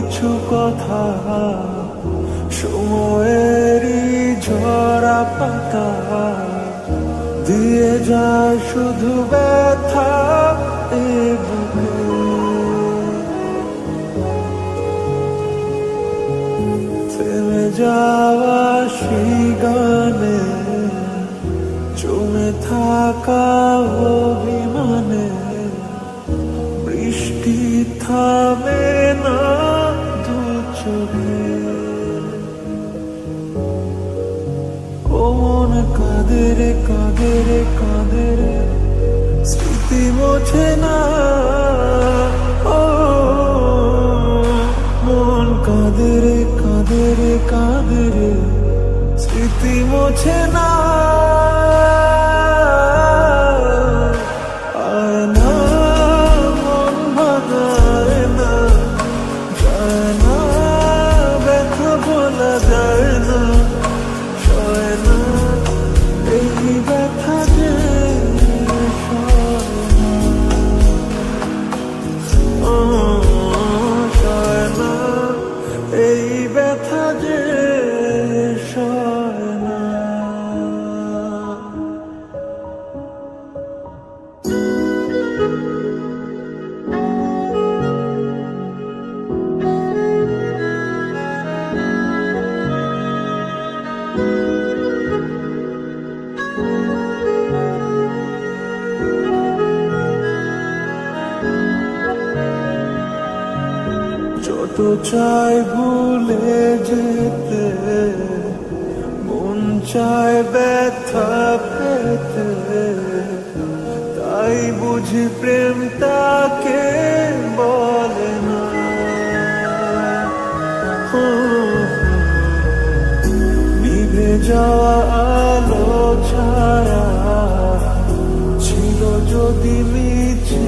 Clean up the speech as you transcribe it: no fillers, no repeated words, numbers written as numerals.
কিছু কথা সময়েরই ঝরা পাতা দিয়ে যায় শুধু ব্যথা এ বুকে। থেমে যাওয়া সেই গানে জমে থাকা অভিমানে বৃষ্টি থামে না দু চোখে। ও মন কাঁদে রে কাঁদে রে কাঁদে রে স্মৃতি মোছে না। ও মন কাঁদে রে কাঁদে রে কাঁদে রে স্মৃতি মোছে না। যত চাই ভুলে যেতে মন চায় ব্যথা পেতে, তাই বুঝি প্রেম তাকে বলে না। নিভে যাওয়া আলো ছায়া ছিল যদি মিছে